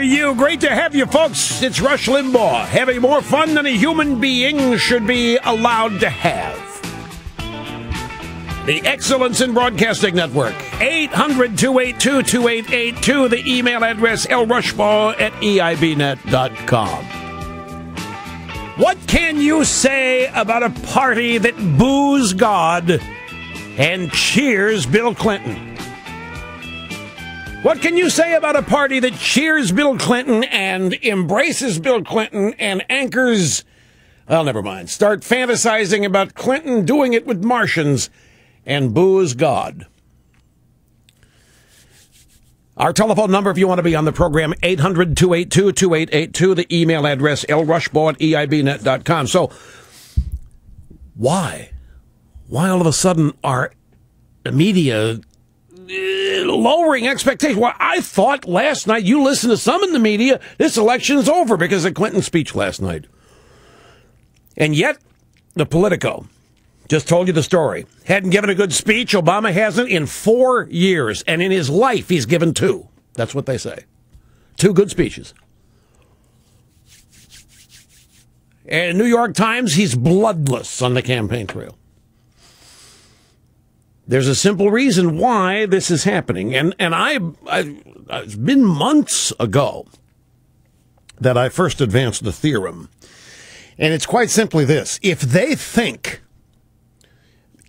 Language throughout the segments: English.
you? Great to have you, folks. It's Rush Limbaugh, having more fun than a human being should be allowed to have. The Excellence in Broadcasting Network, 800-282-2882, the email address lrushbaugh@eibnet.com. What can you say about a party that boos God and cheers Bill Clinton? What can you say about a party that cheers Bill Clinton and embraces Bill Clinton and anchors, well, never mind, start fantasizing about Clinton doing it with Martians and boos God? Our telephone number, if you want to be on the program, 800-282-2882, the email address lrushbaugh@eibnet.com. So, why all of a sudden are the media lowering expectations? Well, I thought last night, you listened to some in the media, this election's over because of Clinton's speech last night. And yet, the Politico just told you the story. Hadn't given a good speech. Obama hasn't in 4 years. And in his life, he's given 2. That's what they say. 2 good speeches. And New York Times, he's bloodless on the campaign trail. There's a simple reason why this is happening. And it's been months ago that I first advanced the theorem. And it's quite simply this. If they think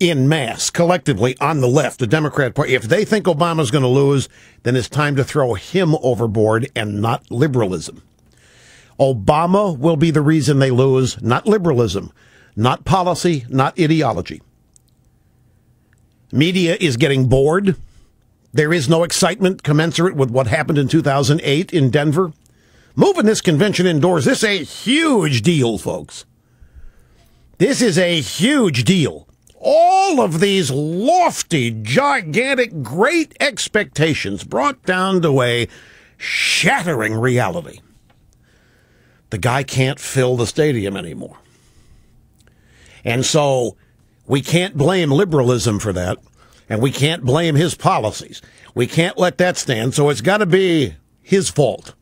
in mass, collectively, on the left, the Democrat Party, if they think Obama's going to lose, then it's time to throw him overboard and not liberalism. Obama will be the reason they lose, not liberalism, not policy, not ideology. Media is getting bored. There is no excitement commensurate with what happened in 2008 in Denver. Moving this convention indoors, this is a huge deal, folks. This is a huge deal. All of these lofty, gigantic, great expectations brought down to a shattering reality. The guy can't fill the stadium anymore. And so we can't blame liberalism for that, and we can't blame his policies. We can't let that stand, so it's got to be his fault.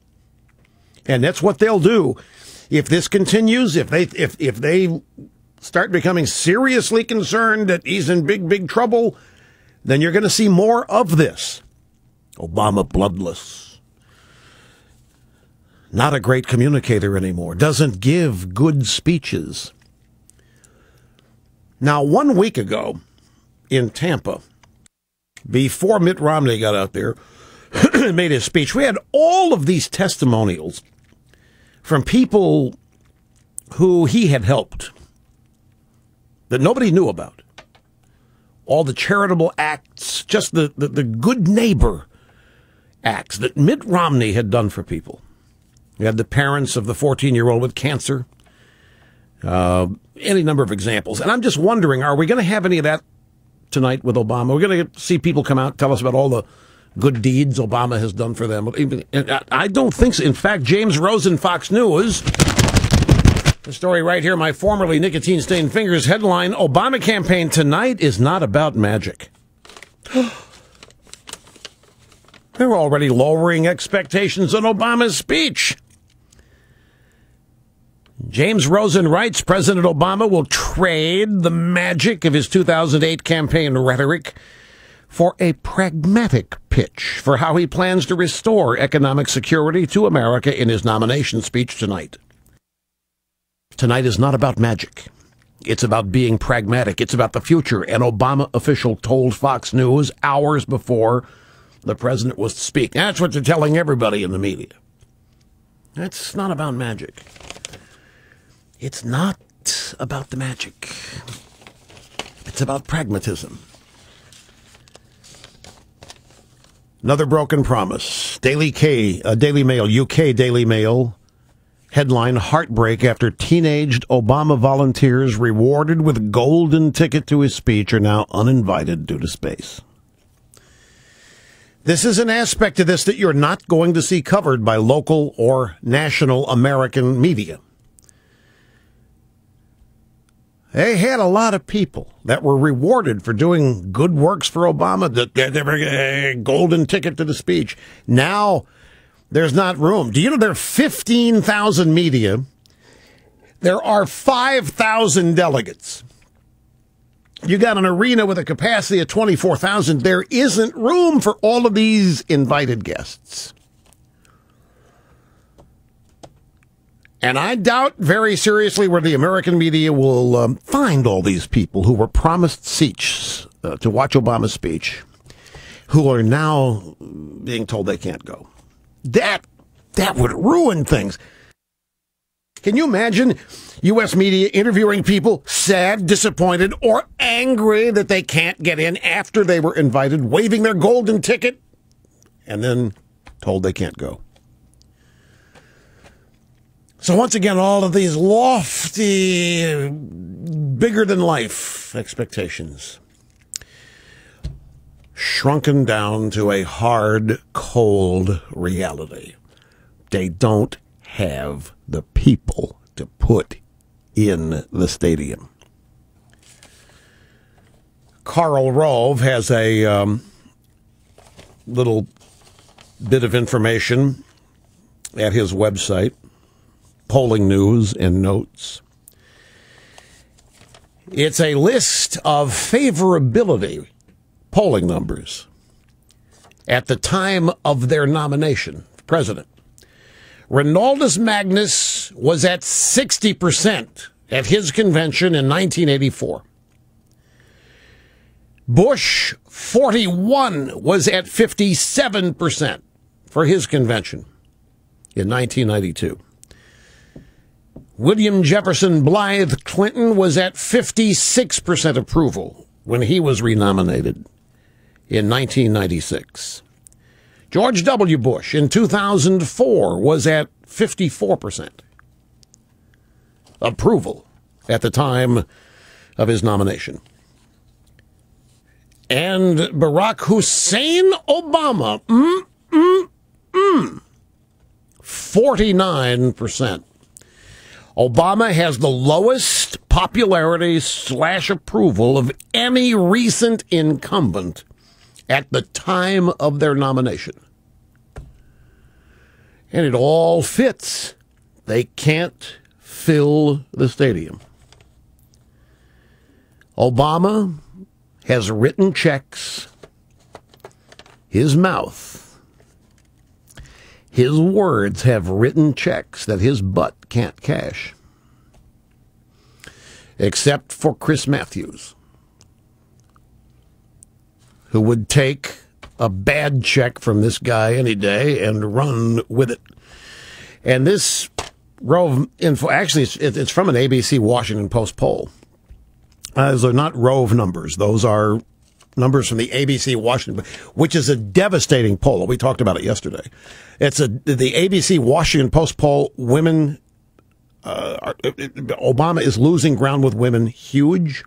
And that's what they'll do if this continues, if they start becoming seriously concerned that he's in big trouble, then you're going to see more of this. Obama bloodless. Not a great communicator anymore. Doesn't give good speeches. Now, 1 week ago in Tampa, before Mitt Romney got out there and made his speech, we had all of these testimonials from people who he had helped that nobody knew about. All the charitable acts, just the good neighbor acts that Mitt Romney had done for people. We had the parents of the 14-year-old with cancer. Any number of examples. And I'm just wondering, are we going to have any of that tonight with Obama? We're going to see people come out and tell us about all the good deeds Obama has done for them. I don't think so. In fact, James Rosen, Fox News, the story right here, my formerly nicotine-stained fingers headline, Obama campaign tonight is not about magic. They're already lowering expectations on Obama's speech. James Rosen writes, President Obama will trade the magic of his 2008 campaign rhetoric for a pragmatic pitch for how he plans to restore economic security to America in his nomination speech tonight. Tonight is not about magic. It's about being pragmatic. It's about the future. An Obama official told Fox News hours before the president was to speak. That's what they're telling everybody in the media. It's not about magic. It's not about the magic. It's about pragmatism. Another broken promise. Daily Mail, UK Daily Mail, headline, Heartbreak after teenaged Obama volunteers rewarded with golden ticket to his speech are now uninvited due to space. This is an aspect of this that you're not going to see covered by local or national American media. They had a lot of people that were rewarded for doing good works for Obama, that they were a golden ticket to the speech. Now There's not room. Do you know there are 15,000 media? There are 5,000 delegates. You got an arena with a capacity of 24,000. There isn't room for all of these invited guests. And I doubt very seriously where the American media will find all these people who were promised seats to watch Obama's speech, who are now being told they can't go. That would ruin things. Can you imagine U.S. media interviewing people sad, disappointed, or angry that they can't get in after they were invited, waving their golden ticket, and then told they can't go? So once again, all of these lofty, bigger-than-life expectations shrunken down to a hard, cold reality. They don't have the people to put in the stadium. Karl Rove has a little bit of information at his website, Polling News and Notes. It's a list of favorability polling numbers at the time of their nomination for president. Ronaldus Magnus was at 60% at his convention in 1984. Bush, 41, was at 57% for his convention in 1992. William Jefferson Blythe Clinton was at 56% approval when he was renominated in 1996. George W. Bush in 2004 was at 54% approval at the time of his nomination. And Barack Hussein Obama, 49%. Obama has the lowest popularity / approval of any recent incumbent at the time of their nomination. And it all fits. They can't fill the stadium. Obama has written checks. His mouth, his words have written checks that his butt can't cash. Except for Chris Matthews, who would take a bad check from this guy any day and run with it. And this Rove info, actually, it's from an ABC Washington Post poll. Those are not Rove numbers. Those are numbers from the ABC Washington, which is a devastating poll. We talked about it yesterday. It's the ABC Washington Post poll. Women, Obama is losing ground with women. Huge.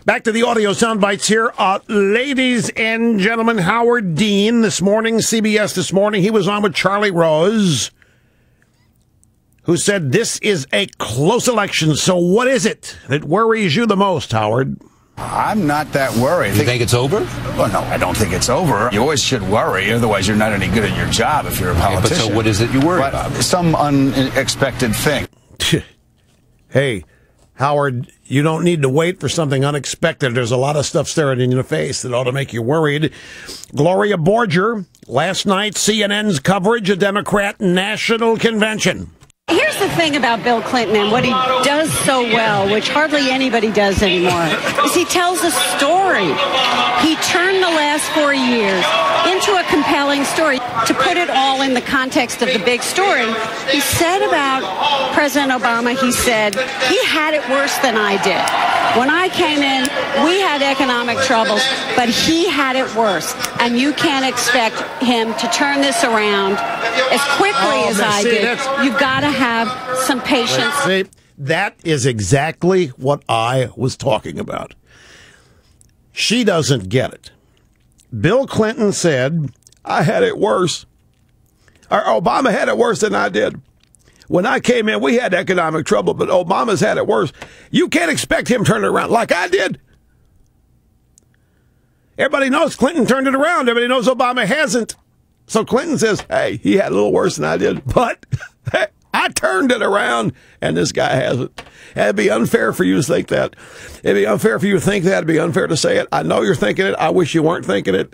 Back to the audio sound bites here. Ladies and gentlemen, Howard Dean this morning, CBS this morning, he was on with Charlie Rose, who said this is a close election. So what is it that worries you the most, Howard? I'm not that worried. You think it's over? Well, no, I don't think it's over. You always should worry, otherwise you're not any good at your job if you're a politician. But so what is it you worry about? Some unexpected thing. Hey, Howard, you don't need to wait for something unexpected. There's a lot of stuff staring in your face that ought to make you worried. Gloria Borger, last night, CNN's coverage of Democrat National Convention. Here's the thing about Bill Clinton and what he does so well, which hardly anybody does anymore, is he tells a story. He turned the last 4 years into a compelling story. To put it all in the context of the big story, he said about President Obama, he said, he had it worse than I did. When I came in, we had economic troubles, but he had it worse. And you can't expect him to turn this around as quickly as I did. You've got to have some patience. See, that is exactly what I was talking about. She doesn't get it. Bill Clinton said, I had it worse. Or Obama had it worse than I did. When I came in, we had economic trouble, but Obama's had it worse. You can't expect him to turn it around like I did. Everybody knows Clinton turned it around. Everybody knows Obama hasn't. So Clinton says, hey, he had a little worse than I did, but hey, I turned it around, and this guy hasn't. It'd be unfair for you to think that. It'd be unfair for you to think that. It'd be unfair to say it. I know you're thinking it. I wish you weren't thinking it.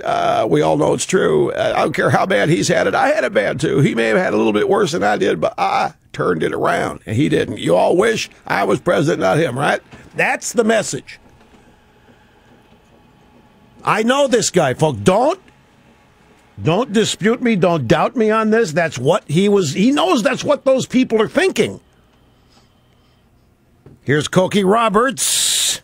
We all know it's true. I don't care how bad he's had it. I had it bad, too. He may have had a little bit worse than I did, but I turned it around, and he didn't. You all wish I was president, not him, right? That's the message. I know this guy, folks. Don't dispute me. Don't doubt me on this. That's what he knows that's what those people are thinking. Here's Cokie Roberts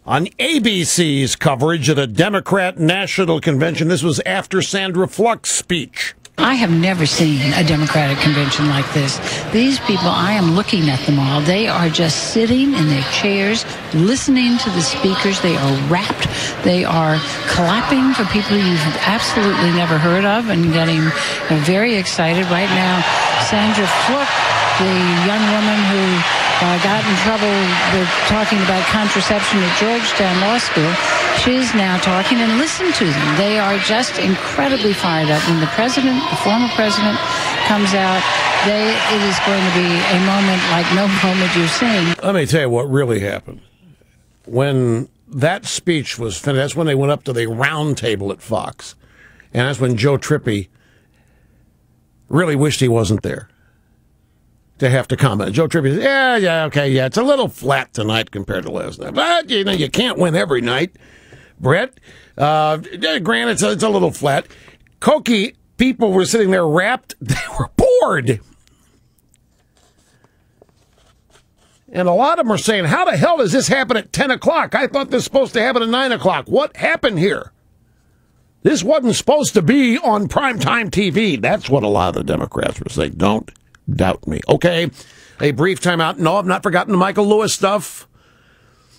on ABC's coverage at a Democrat National Convention. This was after Sandra Fluck's speech. I have never seen a Democratic convention like this. These people, I am looking at them all. They are just sitting in their chairs, listening to the speakers. They are rapt. They are clapping for people you've absolutely never heard of and getting very excited. Right now, Sandra Fluck, the young woman who got in trouble with talking about contraception at Georgetown Law School, she's now talking, and listen to them. They are just incredibly fired up. When the former president, comes out, it is going to be a moment like no moment you've seen. Let me tell you what really happened. When that speech was finished, that's when they went up to the round table at Fox. And that's when Joe Trippi really wished he wasn't there to have to comment. Joe Trippi said, yeah, it's a little flat tonight compared to last night. But, you can't win every night, Brett. Granted, it's a little flat. Cokie, people were sitting there rapt. They were bored. And a lot of them are saying, how the hell does this happen at 10 o'clock? I thought this was supposed to happen at 9 o'clock. What happened here? This wasn't supposed to be on primetime TV. That's what a lot of the Democrats were saying. Don't doubt me. Okay, a brief timeout. No, I've not forgotten the Michael Lewis stuff.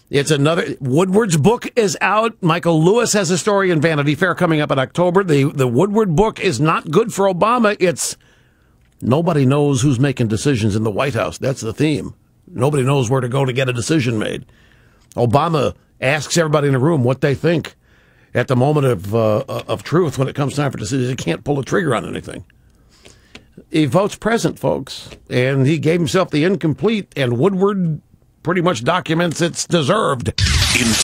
It's another. Woodward's book is out. Michael Lewis has a story in Vanity Fair coming up in October. The Woodward book is not good for Obama. It's nobody knows who's making decisions in the White House. That's the theme. Nobody knows where to go to get a decision made. Obama asks everybody in the room what they think at the moment of truth when it comes time for decisions. He can't pull a trigger on anything. He votes present, folks, and he gave himself the incomplete, and Woodward pretty much documents it's deserved.